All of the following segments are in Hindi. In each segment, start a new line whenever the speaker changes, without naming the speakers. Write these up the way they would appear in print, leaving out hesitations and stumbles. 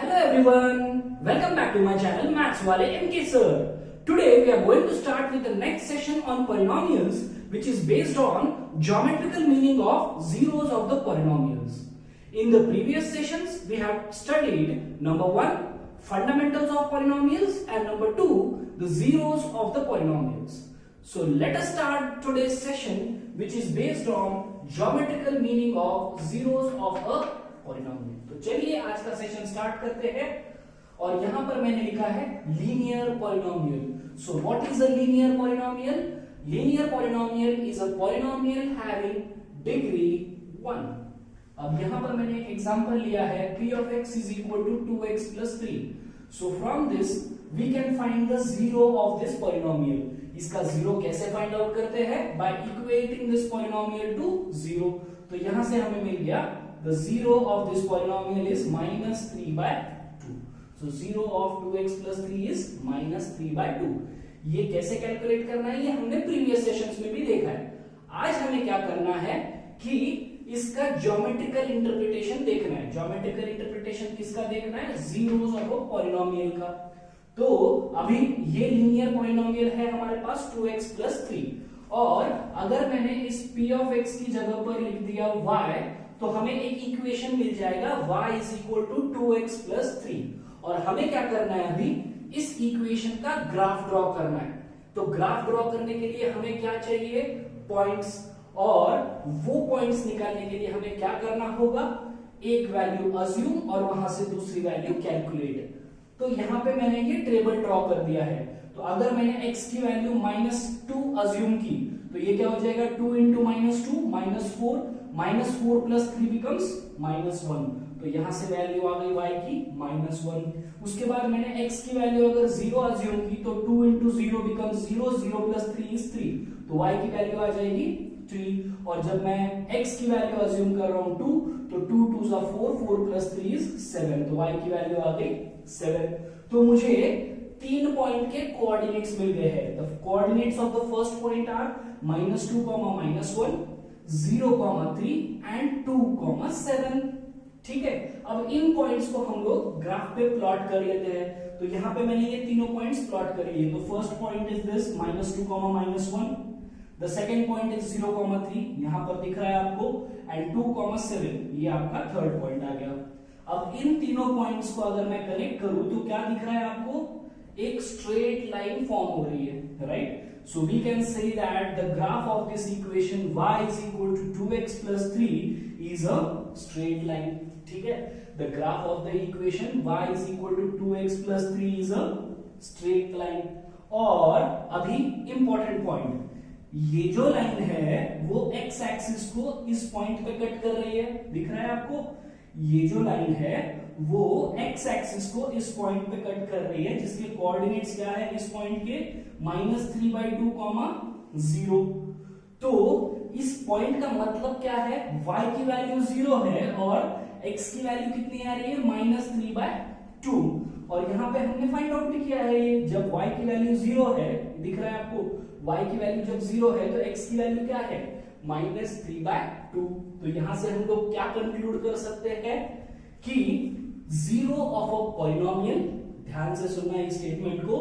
Hello everyone, welcome back to my channel Maths Wale MK Sir. Today we are going to start with the next session on polynomials, which is based on geometrical meaning of zeros of the polynomials. In the previous sessions we have studied number 1 fundamentals of polynomials and number 2 the zeros of the polynomials. So let us start today's session, which is based on geometrical meaning of zeros of a polynomial. तो चलिए आज का सेशन स्टार्ट करते हैं और यहां पर मैंने लिखा है linear polynomial. So what is a linear polynomial? Linear polynomial is a polynomial having degree 1. अब यहां पर मैंने एक एग्जांपल लिया है p of x is equal to 2x plus 3. So from this we can find the zero of this polynomial. इसका जीरो कैसे फाइंड आउट करते हैं? By equating this polynomial to zero. तो यहां से हमें मिल गया the zero of this polynomial is minus 3 by 2. So zero of 2x plus 3 is minus 3 by 2. ये कैसे कैलकुलेट करना है ये हमने प्रीवियस सेशंस में भी देखा है. आज हमें क्या करना है कि इसका ज्योमेट्रिकल इंटरप्रिटेशन देखना है. ज्योमेट्रिकल इंटरप्रिटेशन किसका देखना है? जीरोस ऑफ अ पॉलिनोमियल का. तो अभी ये लीनियर पॉलिनोमियल है हमारे पास 2x plus 3 और अगर मैंने इस p of x की जगह पर लिख दिया y तो हमें एक इक्वेशन मिल जाएगा y is equal to 2x plus 3 और हमें क्या करना है अभी इस इक्वेशन का ग्राफ ड्रॉ करना है. तो ग्राफ ड्रॉ करने के लिए हमें क्या चाहिए? पॉइंट्स. और वो पॉइंट्स निकालने के लिए हमें क्या करना होगा? एक वैल्यू अज्यूम और वहां से दूसरी वैल्यू कैलकुलेट. तो यहां पे मैंने ये टेबल ड्रॉ कर दिया है. तो अगर मैंने x की वैल्यू -2 अज्यूम की तो ये क्या हो जाएगा? 2 इंटू -2 -4 -4 प्लस 3 बिकम्स -1. तो यहां से वैल्यू आ गई y की -1. उसके बाद मैंने x की वैल्यू अगर 0 अज्यूम की तो 2 इंटू 0 बिकम्स 0. 0 plus 3 is 3. तो y की वैल्यू आ जाएगी 3. और जब मैं x की वैल्यू अज्यूम कर रहा हूं 2 तो 2 2 जा 4 4 प्लस 3 इज 7. तो y की वैल्यू आ गई 7. तो मुझे 3 पॉइंट के कोऑर्डिनेट्स मिल गए हैं. The coordinates of the first point are -2, -1, 0, 3 and 2, 7. ठीक है. अब इन पॉइंट्स को हम लोग ग्राफ पे प्लॉट कर लेते हैं. तो यहाँ पे मैंने ये तीनों पॉइंट्स प्लॉट कर लिए. तो first point is this -2, -1. The second point is 0, 3 यहाँ पर दिख रहा है आपको एंड 2, 7 ये आपका थर्ड पॉइंट आ गया. अब इन तीनों पॉइंट्स को अगर मैं कनेक्ट करूं तो क्या दिख रहा है आपको? एक स्ट्रेट लाइन फॉर्म हो रही है. Right. So we can say that the graph of this equation y is equal to 2x plus 3 is a straight line. ठीक है. The graph of the equation y is equal to 2x plus 3 is a straight line. और अभी important point, ये जो लाइन है वो x एक्सिस को इस पॉइंट पे कट कर रही है. दिख रहा है आपको? ये जो लाइन है वो x एक्सिस को इस पॉइंट पे कट कर रही है जिसके कोऑर्डिनेट्स क्या है इस पॉइंट के? -3/2, 0. तो इस पॉइंट का मतलब क्या है? y की वैल्यू 0 है और x की वैल्यू कितनी आ रही है? -3/2. और यहाँ पे हमने फाइंड आउट भी किया है ये जब y की वैल्यू 0 है. दिख रहा है आपको? y की वैल्यू जब 0 है तो x की वैल्यू क्या है? -3/2. तो यहां से हम लोग क्या कंक्लूड कर सकते हैं कि जीरो ऑफ अ पॉलिनोमियल, ध्यान से सुनना इस स्टेटमेंट को,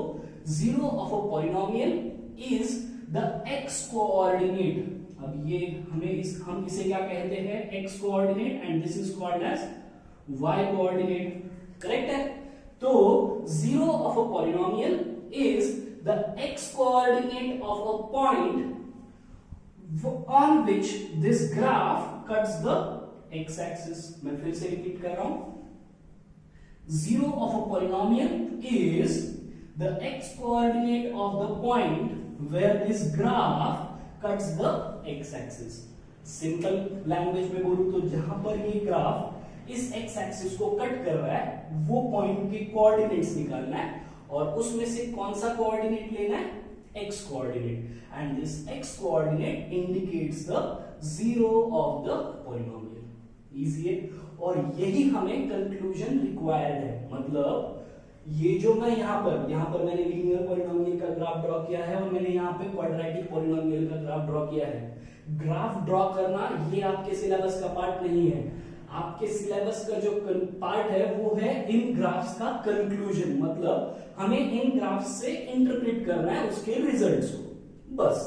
zero of a polynomial is the x coordinate. अब ये हम इसे क्या कहते हैं? x coordinate and this is called as y coordinate. Correct है. तो zero of a polynomial is the x coordinate of a point on which this graph cuts the x axis. मैं फिर से रिपीट कर रहा हूं. Zero of a polynomial is the x coordinate of the point where this graph cuts the x axis. Simple language में बोलूं तो जहां पर ये ग्राफ इस x एक्सिस को कट कर रहा है वो पॉइंट के कोऑर्डिनेट्स निकालना है और उसमें से कौन सा कोऑर्डिनेट लेना है? x coordinate. And this x coordinate indicates the zero of the polynomial. Easy है. और यही हमें कंक्लूजन रिक्वायर्ड है. मतलब ये जो मैं यहाँ पर मैंने लीनियर पॉलिनोमियल का ग्राफ ड्रॉ किया है और मैंने यहाँ पे क्वाड्रेटिक पॉलिनोमियल का ग्राफ ड्रॉ किया है. ग्राफ ड्रॉ करना ये आपके सिलेबस का पार्ट नहीं है. आपके सिलेबस का जो पार्ट है वो है इन ग्राफ्स का कंक्लूजन, मतलब हमें इन ग्राफ्स से इंटरप्रेट करना है उसके रिजल्ट्स को। बस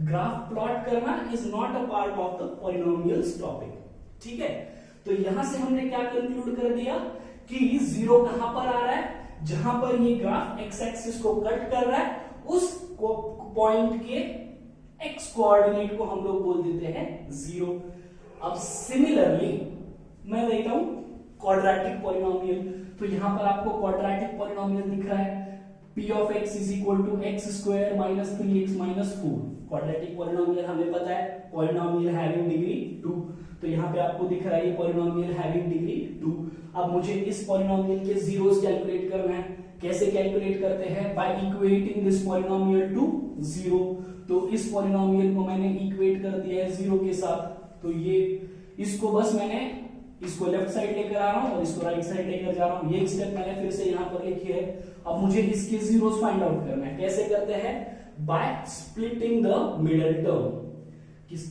ग्राफ प्लॉट करना is not a part of the polynomials topic, ठीक है। तो यहां से हमने क्या कंक्लूड कर दिया कि जीरो कहां पर आ रहा है, जहां पर ये ग्राफ एक्स एक्सिस को कट कर रहा है उस पॉइंट के एक्स कोऑर्डिनेट को हम लोग बोल देते हैं जीरो। अब सिमिलरली मैं लेता हूं क्वाड्रेटिक पॉलिनोमियल, तो यहां पर आपको क्वाड्रेटिक पॉलिनोमियल दिख रहा है p of x is equal to x square minus 3x minus 4। Quadratic polynomial हमें पता है पॉलिनोमियल हैविंग डिग्री 2, तो यहाँ पे आपको दिख रहा है ये पॉलिनोमियल हैविंग डिग्री 2। अब मुझे इस पॉलिनोमियल के जीरोस कैलकुलेट करना है। कैसे कैलकुलेट करते हैं? By equating this polynomial to zero. तो इस पॉलिनोमियल को मैंने इक्वेट कर दिया है जीरो के साथ, तो ये इसको बस मैंने इसको लेफ्ट साइड लेकर आ रहा हूं और इसको राइट साइड लेकर जा रहा हूं। ये स्टेप मैंने फिर से यहां पर लिखी है। अब मुझे इसके जीरोस फाइंड आउट करना है। कैसे करते हैं? By splitting the middle term.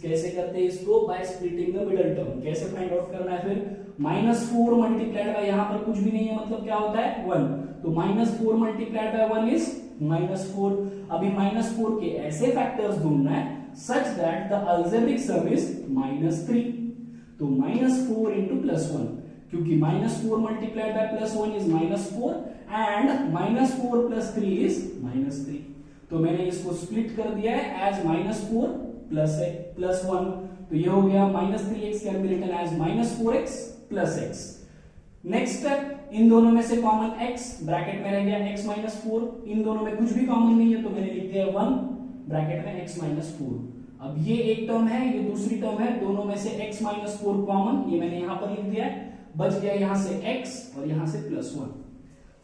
कैसे करते हैं इसको? By splitting the middle term. कैसे फाइंड आउट करना है फिर? -4 मल्टीप्लाइड बाय, यहां पर कुछ भी नहीं है मतलब क्या होता है 1, तो -4 मल्टीप्लाइड बाय 1 इज -4। अभी -4 के ऐसे फैक्टर्स ढूंढना है such that the algebraic some is -3, तो -4 इंटू +1, क्योंकि -4 multiplied by +1 is -4 and -4 + 3 is -3। तो मैंने इसको स्प्लिट कर दिया है एज -4 + 1, तो ये हो गया -3x can be written as -4x + x। Next step, इन दोनों में से कॉमन x, ब्रैकेट में रह गया x -4, इन दोनों में कुछ भी कॉमन नहीं है तो मैंने लिख दिया 1 ब्रैकेट में x -4। अब ये एक टर्म है, ये दूसरी टर्म है, दोनों में से x -4 कॉमन, ये मैंने यहां पर लिख दिया है, बच गया यहां से x और यहां से +1।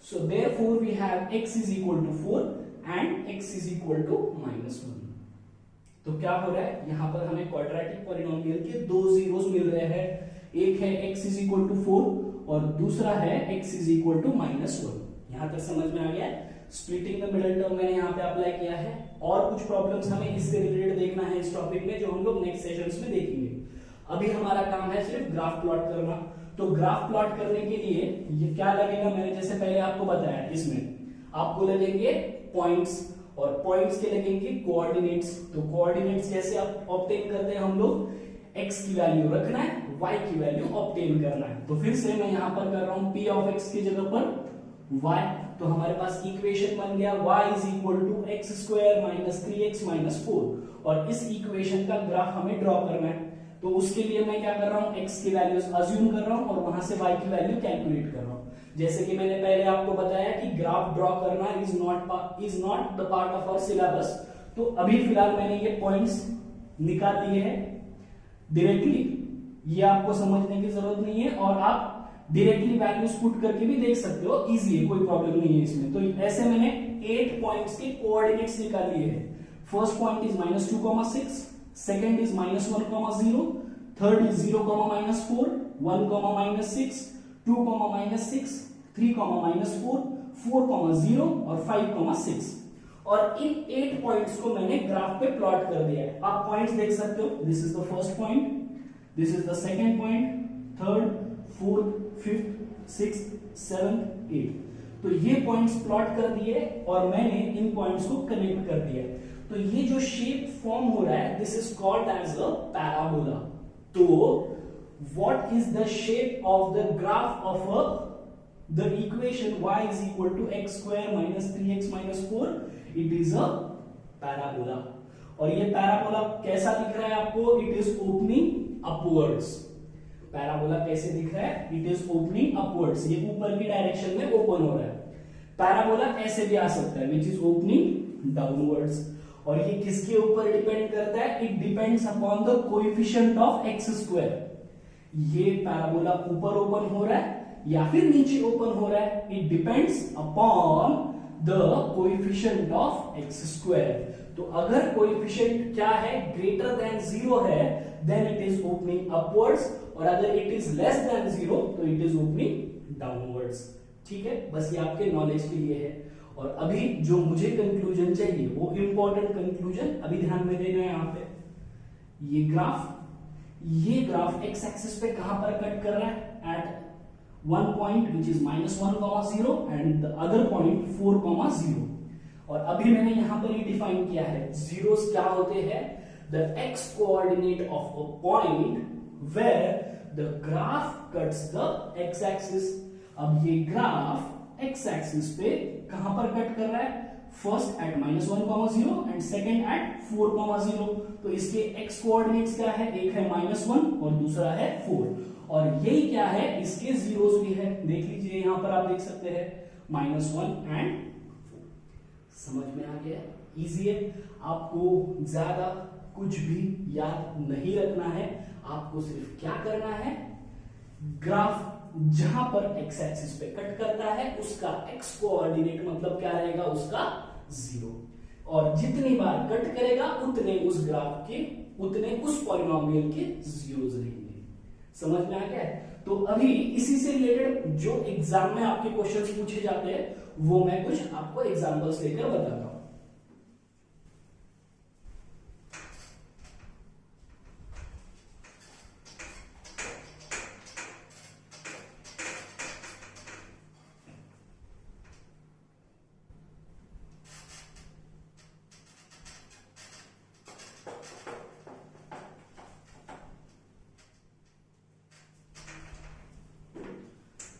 So therefore we have x is equal to 4 and x is equal to -1। तो क्या हो रहा है, यहां पर हमें क्वाड्रेटिक पॉलिनोमियल के दो जीरोस मिल रहे हैं। एक है x इज इक्वल टू 4 और दूसरा है x इज इक्वल टू -1। यहां तक समझ में आ गया? स्प्लिटिंग द मिडल टर्म मैंने यहां पे अप्लाई किया है। और कुछ प्रॉब्लम्स हमें इससे रिलेटेड देखना है इस टॉपिक में, जो हम लोग नेक्स्ट सेशंस में देखेंगे। अभी हमारा काम है सिर्फ ग्राफ प्लॉट करना। तो ग्राफ प्लॉट करने के लिए ये क्या लगेगा, मैंने जैसे पहले आपको बताया, इसमें आपको लगेंगे पॉइंट्स और पॉइंट्स के लगेंगे कोऑर्डिनेट्स। तो कोऑर्डिनेट्स कैसे ऑब्टेन करते हैं हम लोग? x की वैल्यू रखना है, y की वैल्यू ऑब्टेन करना है। तो फिर से मैं यहां पर कर रहा हूं p ऑफ x की जगह पर y, तो हमारे पास इक्वेशन बन गया y is equal to x square minus 3x minus 4, और इस इक्वेशन का ग्राफ हमें ड्रॉ करना है। तो उसके लिए मैं क्या कर रहा हूं, x की वैल्यूज अज्यूम कर रहा हूं और वहां से y की वैल्यू कैलकुलेट कर रहा हूं। जैसे कि मैंने पहले आपको बताया कि ग्राफ ड्रॉ करना is not the part of our syllabus. तो अभी फिलहाल मैंने ये पॉइंट्स निकाल लिए हैं डायरेक्टली, ये आपको समझने की जरूरत नहीं है, और आप डायरेक्टली वैल्यूज पुट करके भी देख सकते हो, इजी है, कोई प्रॉब्लम नहीं है इसमें। तो ऐसे मैंने 8 पॉइंट्स के कोऑर्डिनेट्स निकाल लिए हैं। First point is -2,6, second is -1,0, third is 0,-4, 1,-6, 2,-6, 3,-4, 4,0 और 5,6। और इन 8 पॉइंट्स को मैंने ग्राफ पे प्लॉट कर दिया है। आप पॉइंट्स देख सकते हो, this is the first point, this is the second point, third, fourth, fifth, sixth, seventh, 8। तो ये पॉइंट्स प्लॉट कर दिए और मैंने इन पॉइंट्स को कनेक्ट कर दिया। तो ये जो शेप फॉर्म हो रहा है, this is called as a parabola. तो what is the shape of the graph of the equation y is equal to x square minus 3x minus 4? It is a parabola। और ये पैराबोला कैसा दिख रहा है आपको? It is opening upwards। Parabola कैसे दिख रहा है? It is opening upwards, ये ऊपर की डायरेक्शन में ओपन हो रहा है। पैराबोला ऐसे भी आ सकता है, which is opening downwards। और ये किसके ऊपर डिपेंड करता है? It depends upon the coefficient of x square। ये पैराबोला ऊपर ओपन हो रहा है या फिर नीचे ओपन हो रहा है, it depends upon the coefficient of x square. तो अगर कोएफिशिएंट क्या है, ग्रेटर देन 0 है, then it is opening upwards, और अगर इट इज लेस देन 0 तो इट इज ओपनिंग डाउनवर्ड्स। ठीक है, बस ये आपके नॉलेज के लिए है। और अभी जो मुझे कंक्लूजन चाहिए वो इंपॉर्टेंट कंक्लूजन अभी ध्यान में देना है। यहाँ पे ये ग्राफ ये ग्राफ एक्स एक्सिस पे कहां पर कट कर रहा है? At one point which is -1,0 and the other point 4,0। और अभी मैंने यहां पर ये डिफाइन किया है, जीरोस क्या होते हैं? The x coordinate of a point where the graph cuts the x axis. अब ये ग्राफ एक्स एक्सिस पे कहां पर कट कर रहा है? First at -1,0 and second at 4,0। तो इसके एक्स कोऑर्डिनेट्स क्या है? एक है -1 और दूसरा है 4। और यही क्या है? इसके जीरोस भी है। देख लीजिए यहां पर आप देख सकते हैं -1 एंड 4। समझ में आ गया? इजी है। आपको ज्यादा कुछ भी याद नहीं रखना है, आपको सिर्फ क्या करना है? ग्राफ जहां पर एक्स एक्सिस पे कट करता है उसका एक्स कोऑर्डिनेट मतलब क्या रहेगा? उसका 0। और जितनी बार कट करेगा उतने उस ग्राफ के, उतने उस पॉलिनोमियल के जीरोस रहेंगे। समझ में आ गया? तो अभी इसी से रिलेटेड जो एग्जाम में आपके क्वेश्चंस पूछे जाते हैं वो मैं कुछ आपको एग्जांपल्स लेकर बताता हूं।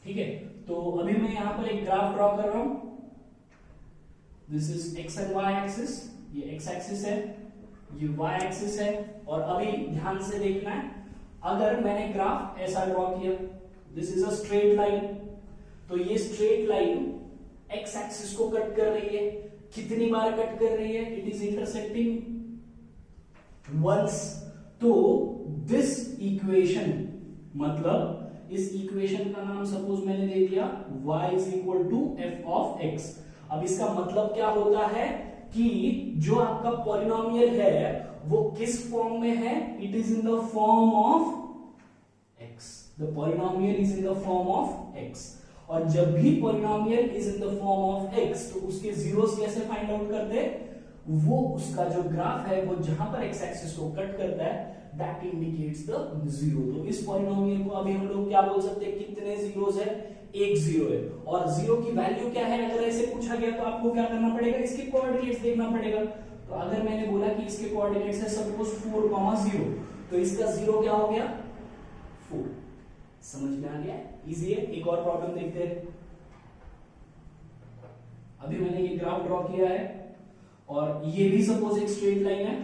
ठीक है, तो अभी मैं यहां पर एक ग्राफ ड्रॉ कर रहा हूं। This is x and y axis, ये एक्स एक्सिस है, ये वाई एक्सिस है। और अभी ध्यान से देखना है, अगर मैंने ग्राफ ऐसा ड्रॉ किया, this is a straight line, तो ये स्ट्रेट लाइन एक्स एक्सिस को कट कर रही है। कितनी बार कट कर रही है? It is intersecting once. तो दिस इक्वेशन, मतलब इस इक्वेशन का नाम सपोज मैंने दे दिया y is equal to f of x। अब इसका मतलब क्या होता है कि जो आपका पॉलिनोमियल है वो किस फॉर्म में है? It is in the form of x। The polynomial is in the form of x। और जब भी polynomial is in the form of x तो उसके जीरोस कैसे फाइंड आउट करते हैं? वो उसका जो ग्राफ है वो जहां पर x एक्सिस को कट करता है that indicates the zero। तो इस पॉलिनोमियल को अभी हम लोग क्या बोल सकते हैं? कितने जीरोस है? एक जीरो है। और जीरो की वैल्यू क्या है? अगर ऐसे पूछा गया तो आपको क्या करना पड़ेगा? इसके कोऑर्डिनेट्स देखना पड़ेगा। तो अगर मैंने बोला कि इसके कोऑर्डिनेट्स है सपोज 4,0, तो इसका जीरो क्या हो गया? 4। समझ में आ गया? इजी है। एक और प्रॉब्लम देखते हैं। अभी मैंने ये ग्राफ ड्रॉ किया है और ये भी सपोज एक स्ट्रेट लाइन है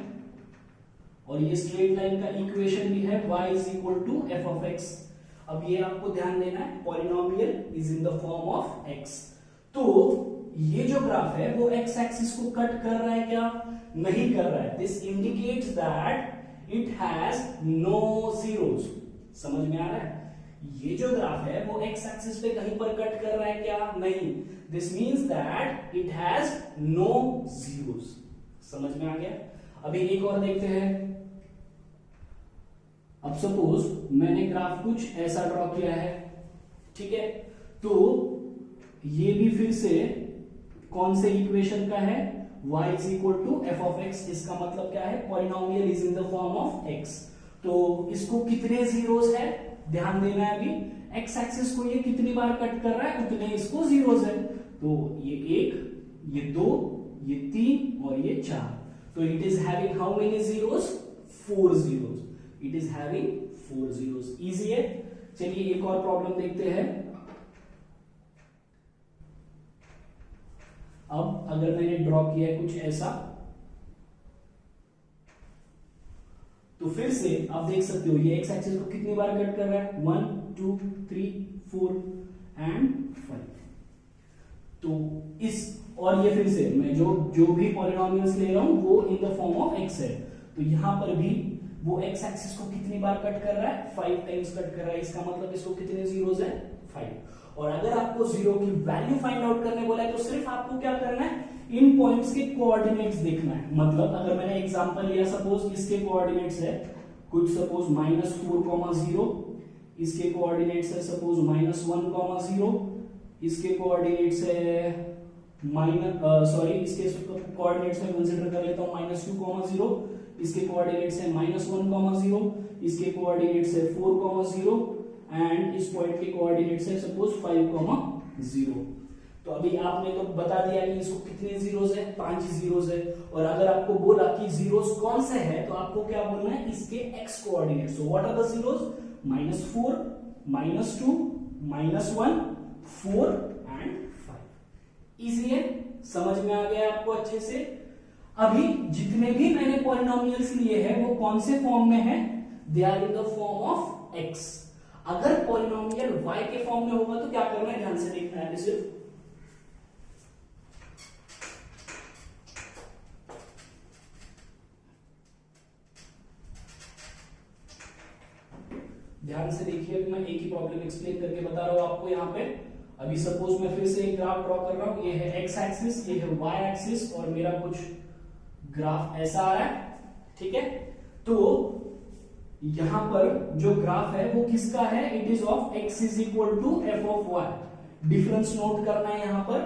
और ये स्ट्रेट लाइन का इक्वेशन भी है y is equal to f of x। अब ये आपको ध्यान देना है, polynomial is in the form of x। तो ये जो ग्राफ है वो x एक्सिस को कट कर रहा है क्या? नहीं कर रहा है। This indicates that it has no zeros. समझ में आ रहा है? ये जो ग्राफ है वो x एक्सिस पे कहीं पर कट कर रहा है क्या? नहीं। This means that it has no zeros. समझ में आ गया? अभी एक और देखते हैं। अब सपोज मैंने ग्राफ कुछ ऐसा ड्रॉ किया है, ठीक है, तो ये भी फिर से कौन से इक्वेशन का है? y is equal to f of x। इसका मतलब क्या है? Polynomial is in the form of x। तो इसको कितने जीरोस है ध्यान देना है। अभी x एक्सिस को ये कितनी बार कट कर रहा है उतने इसको जीरोस है। तो ये 1, ये 2, ये 3 और ये 4। तो it is having how many zeros? 4 zeros. It is having 4 zeros. Easy है। चलिए एक और प्रॉब्लम देखते हैं। अब अगर मैंने ड्रॉ किया है कुछ ऐसा, तो फिर से आप देख सकते हो ये एक्स एक्सिस को कितनी बार कट कर रहा है? 1 2 3 4 एंड 5। तो इस और ये फिर से मैं जो भी पॉलिनोमियल्स ले रहा हूं वो इन द फॉर्म ऑफ एक्स है। तो यहां पर भी वो एक्स एक्सिस को कितनी बार कट कर रहा है? 5 टाइम्स कट कर रहा है। इसका मतलब इसको कितने जीरोस है? 5। और अगर आपको जीरो की वैल्यू फाइंड आउट करने बोला है तो सिर्फ आपको क्या करना है? इन पॉइंट्स के कोऑर्डिनेट्स देखना है। मतलब अगर मैंने एग्जांपल लिया, सपोज इसके कोऑर्डिनेट्स है कुछ सपोज -4,0, इसके कोऑर्डिनेट्स है सपोज -1,0, इसके कोऑर्डिनेट्स है इसके कोऑर्डिनेट्स में कंसीडर कर लेता हूं -2,0, इसके कोऑर्डिनेट्स है -1,0, इसके कोऑर्डिनेट्स है 4, 0 एंड इस पॉइंट के कोऑर्डिनेट्स है सपोज 5, 0। तो अभी आपने तो बता दिया कि इसको कितने जीरोस है, 5 जीरोस है। और अगर आपको बोला कि जीरोस कौन से है तो आपको क्या बोलना है, इसके x coordinate. So what are the zeros, -4, -2, -1, 4 and 5। Easy है, समझ में आ गया आपको अच्छे से। अभी जितने भी मैंने पॉलिनोमियल्स लिए हैं वो कौन से फॉर्म में है, they are in the form of x. अगर पॉलिनोमियल y के फॉर्म में होगा तो क्या करना है, ध्यान से देखना है। सिर्फ ध्यान से देखिए, मैं एक ही प्रॉब्लम एक्सप्लेन करके बता रहा हूं आपको। यहाँ पे अभी सपोज मैं फिर से एक ग्राफ ड्रॉ कर रहा हूं, ये है एक्स एक्सिस, ये है वाई एक्सिस और मेरा कुछ ग्राफ ऐसा आ रहा है, ठीक है। तो यहां पर जो ग्राफ है वो किसका है, it is of x is equal to f of y। Difference note करना है यहाँ पर,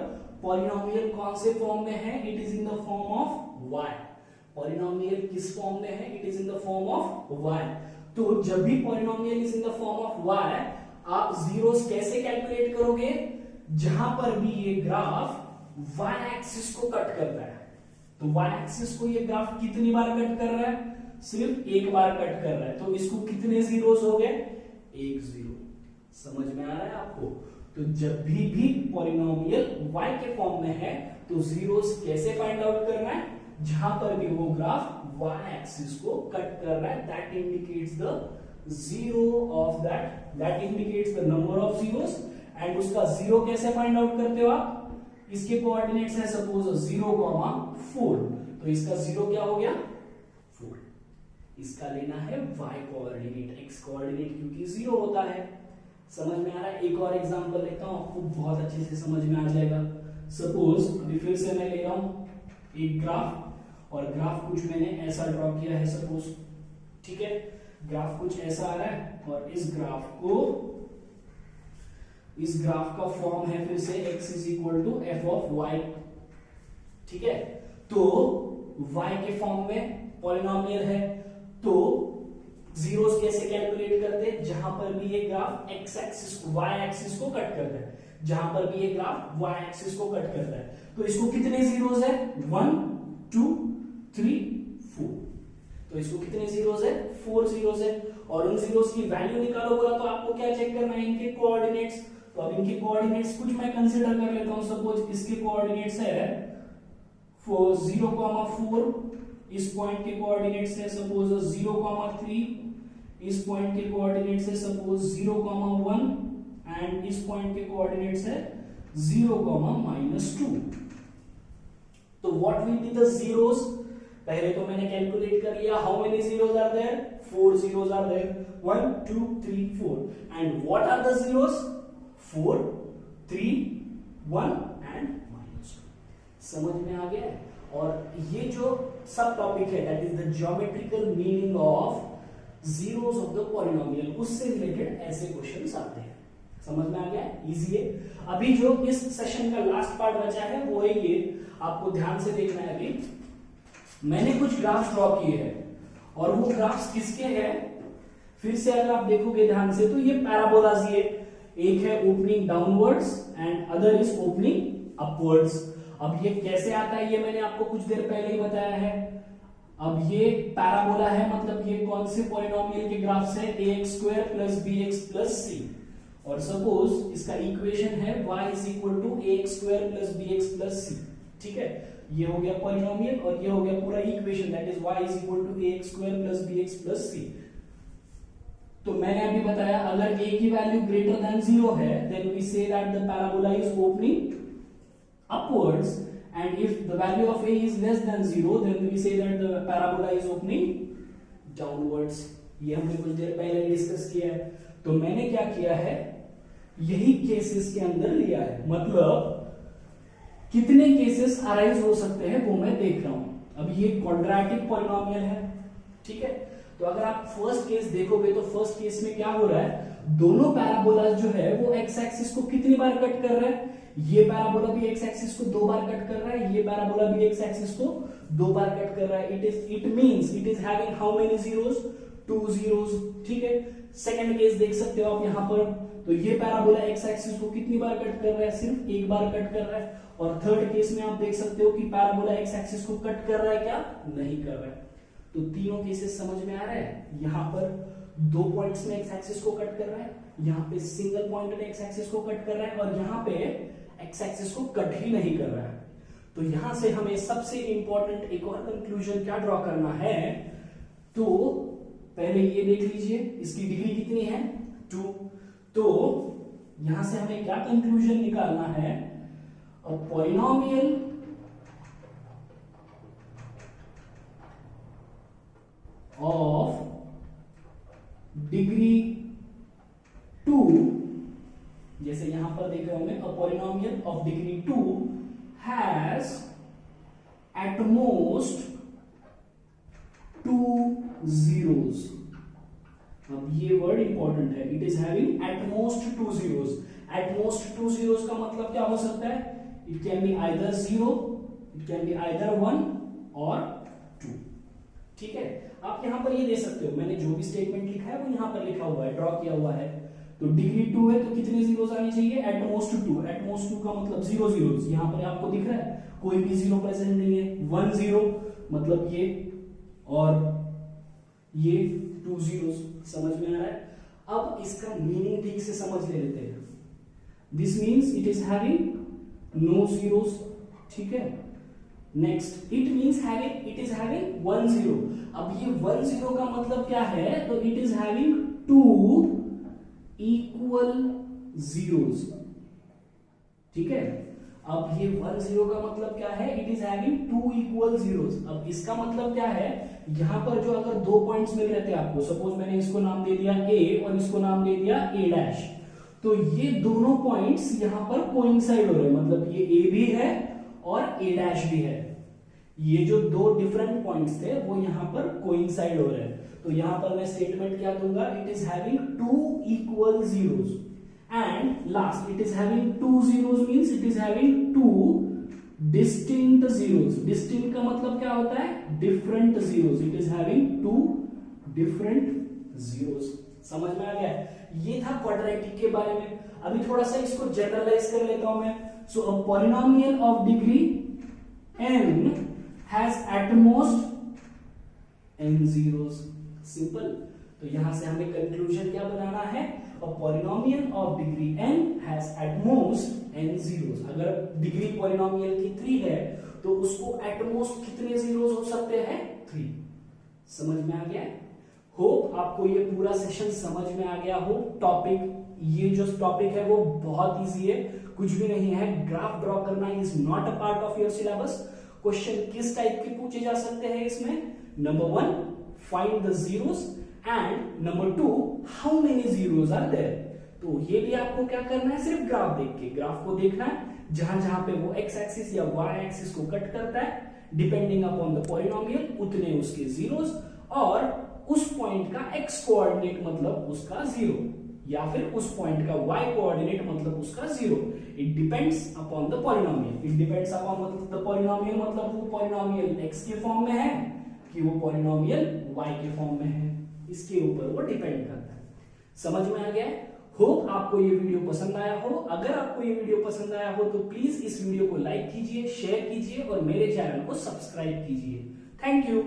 पॉलिनोमियल कौन से फॉर्म में है, it is in the form of y। Polynomial किस फॉर्म में है, it is in the form of y। तो जब भी polynomial is in the form of y, आप जीरोस कैसे कैलकुलेट करोगे, जहां पर भी ये ग्राफ y एक्सिस को कट करता है। तो y एक्सिस को ये ग्राफ कितनी बार कट कर रहा है, सिर्फ एक बार कट कर रहा है। तो इसको कितने जीरोस हो गए, 1 0। समझ में आ रहा है आपको। तो जब भी पॉलिनोमियल y के फॉर्म में है तो जीरोस कैसे फाइंड आउट करना है, जहां पर भी वो ग्राफ y एक्सिस को कट कर रहा है, that indicates the zero of that indicates the number of zeros. And उसका जीरो कैसे फाइंड आउट करते हो आप, इसके कोऑर्डिनेट्स है सपोज 0, 4। तो इसका जीरो क्या हो गया, 4। इसका लेना है y कोऑर्डिनेट, x कोऑर्डिनेट क्योंकि 0 होता है। समझ में आ रहा है। एक और एग्जांपल लेता हूं, आपको बहुत अच्छे से समझ में आ जाएगा। सपोज अभी फिर से मैं ले रहा हूं एक ग्राफ, और ग्राफ कुछ मैंने ऐसा ड्रॉ किया है सपोज, ठीक है। ग्राफ कुछ ऐसा आ रहा है और इस ग्राफ का फॉर्म है फिर से x is equal to f of y, ठीक है। तो y के फॉर्म में पॉलिनोमियल है, तो जीरोस कैसे कैलकुलेट करते हैं, जहां पर भी ये graph x axis y axis को कट करता है, जहां पर भी ये ग्राफ y एक्सिस को कट करता है। तो इसको कितने जीरोस है, 1, 2, 3, 4। तो इसको कितने जीरोस है, 4 जीरोस है। और उन जीरोस की वैल्यू निकालो बोला तो आपको क्या चेक करना है, इनके कोऑर्डिनेट्स। तो अब इनके कोऑर्डिनेट्स कुछ मैं कंसीडर कर लेता हूं। सपोज इसके कोऑर्डिनेट्स है 0, 4, इस पॉइंट के कोऑर्डिनेट्स है सपोज 0, 3, इस पॉइंट के कोऑर्डिनेट्स है सपोज 0, 1 एंड इस पॉइंट के कोऑर्डिनेट्स है 0, -2। तो what will be the zeros, पहले तो मैंने कैलकुलेट कर लिया, how many zeros are there, 4 zeros are there, 1, 2, 3, 4। And what are the zeros, 4, 3, 1 and -2। समझ में आ गया है। और ये जो सब टॉपिक है that is the geometrical meaning of zeros of the polynomial, उससे रिलेटेड ऐसे क्वेश्चंस आते हैं। समझ में आ गया, इजी है। अभी जो इस सेशन का लास्ट पार्ट बचा है वो है ये, आपको ध्यान से देखना है। अभी मैंने कुछ ग्राफ्स ड्रॉ किए हैं और वो ग्राफ्स किसके हैं, फिर से अगर आप देखोगे ध्यान से तो ये पैराबोलाज, ये एक है opening downwards and other is opening upwards. अब ये कैसे आता है ये मैंने आपको कुछ देर पहले ही बताया है। अब ये पैराबोला है, मतलब ये कौन से पॉलिनोमियल के ग्राफ्स है, ax² + bx + c। और सपोज इसका इक्वेशन है y is equal to ax² + bx + c, ठीक है। ये हो गया पॉलिनोमियल और ये हो गया पूरा equation, that is y is equal to ax² + bx + c। तो मैंने अभी बताया अगर a की वैल्यू ग्रेटर देन 0 है then we say that the parabola is opening upwards, and if the value of a is less than 0 then we say that the parabola is opening downwards। ये हमने कुछ देर पहले डिस्कस किया है। तो मैंने क्या किया है, यही केसेस के अंदर लिया है, मतलब कितने केसेस अराइज हो सकते हैं वो मैं देख रहा हूं। अब ये क्वाड्रेटिक पॉलिनोमियल है, ठीक है। तो अगर आप फर्स्ट केस देखोगे तो फर्स्ट केस में क्या हो रहा है, दोनों पैराबोला जो है वो एक्स एक्सिस को कितनी बार कट कर रहा है, ये पैराबोला भी एक्स एक्सिस को 2 बार कट कर रहा है, ये पैराबोला भी एक्स एक्सिस को 2 बार कट कर रहा है। It means it is having how many zeros, 2 zeros, ठीक है। सेकंड केस देख सकते हो आप यहाँ पर, तो ये पैराबोला एक्स एक्सिस को कितनी बार कट कर रहा है, सिर्फ एक बार कट कर रहा है। और थर्ड केस में आप देख सकते हो कि पैराबोला एक्स एक्सिस को कट कर रहा है क्या, नहीं कर रहा है। तो तीनों केसेस समझ में आ रहा है। यहाँ पर 2 पॉइंट्स में एक्स एक्सिस को कट कर रहा है, यहाँ पे सिंगल पॉइंट में एक्स एक्सिस को कट कर रहा है, और यहाँ पे एक्स एक्सिस को कट ही नहीं कर रहा है। तो यहां से हमें सबसे इंपॉर्टेंट एक और कंक्लूजन क्या ड्रॉ करना है, तो पहले ये देख लीजिए इसकी डिग्री कितनी है, 2। तो यहां से हमें क्या कंक्लूजन निकालना है, अ पॉलिनोमियल ऑफ डिग्री 2, जैसे यहां पर देख रहे होंगे, अ polynomial of degree 2 has at most 2 zeros। अब ये वर्ड इंपॉर्टेंट है, it is having at most 2 zeros। at most 2 zeros का मतलब क्या हो सकता है, it can be either 0, it can be either 1 और 2, ठीक है। आप यहां पर ये दे सकते हो, मैंने जो भी स्टेटमेंट लिखा है वो यहां पर लिखा हुआ है, ड्रॉ किया हुआ है। तो डिग्री 2 है तो कितने जीरोस आनी चाहिए, एट मोस्ट 2। एट मोस्ट 2 का मतलब 0 जीरोस, यहां पर आपको दिख रहा है कोई भी जीरो प्रेजेंट नहीं है। 1 जीरो मतलब ये, और ये 2 जीरोस, समझ में आ रहा है। अब इसका मीनिंग ठीक से समझ लेते हैं। This means it is having no zeros, ठीक है। Next it means having, it is having 1 zero. अब ये 1 जीरो का मतलब क्या है, तो it is having 2 equal zeros, ठीक है। अब ये 1 जीरो का मतलब क्या है, it is having 2 equal zeros. अब इसका मतलब क्या है, यहां पर जो अगर 2 पॉइंट्स मिल रहे थे आपको, सपोज मैंने इसको नाम दे दिया ए और इसको नाम दे दिया ए डैश, तो ये दोनों पॉइंट्स यहां पर कोइंसाइड हो रहे हैं, मतलब ये ए भी है और ए डैश भी है। ये जो 2 डिफरेंट पॉइंट्स थे वो यहां पर कोइंसाइड हो रहे हैं। तो यहां पर मैं स्टेटमेंट क्या दूंगा, it is having 2 equal zeros. And last, it is having 2 zeros means it is having 2 distinct zeros. Distinct का मतलब क्या होता है, different zeros. It is having 2 different zeros. समझ में आ गया। ये था क्वाड्रेटिक के बारे में। अभी थोड़ा सा इसको जनरलाइज कर लेता हूं मैं। So a polynomial of degree n has at most n zeros। Simple. तो यहां से हमें कंक्लूजन क्या बनाना है, a polynomial of degree n has at most n zeros। अगर डिग्री पॉलिनोमियल की 3 है तो उसको एट मोस्ट कितने जीरोस हो सकते हैं, 3। समझ में आ गया। होप आपको ये पूरा सेशन समझ में आ गया हो। टॉपिक, ये जो टॉपिक है वो बहुत इजी है, कुछ भी नहीं है। ग्राफ ड्रॉ करना is not a part of your syllabus. Question किस टाइप के पूछे जा सकते हैं इसमें, number 1 find the zeros and number 2 how many zeros are there. तो ये भी आपको क्या करना है, सिर्फ ग्राफ देख के, ग्राफ को देखना है, जहां जहां पे वो एक्स एक्सिस या वाई एक्सिस को कट करता है, डिपेंडिंग अपॉन द पॉलिनोमियल उतने उसके जीरोस, और उस पॉइंट का एक्स कोऑर्डिनेट मतलब उसका 0, या फिर उस पॉइंट का y कोऑर्डिनेट मतलब उसका 0। It depends upon the polynomial. It depends upon the polynomial मतलब वो पॉलिनोमियल x के फॉर्म में है कि वो पॉलिनोमियल y के फॉर्म में है, इसके ऊपर वो डिपेंड करता है। समझ में आ गया है। होप आपको ये वीडियो पसंद आया हो। अगर आपको ये वीडियो पसंद आया हो तो प्लीज इस वीडियो को लाइक कीजिए, शेयर कीजिए और मेरे चैनल को सब्सक्राइब कीजिए। Thank you.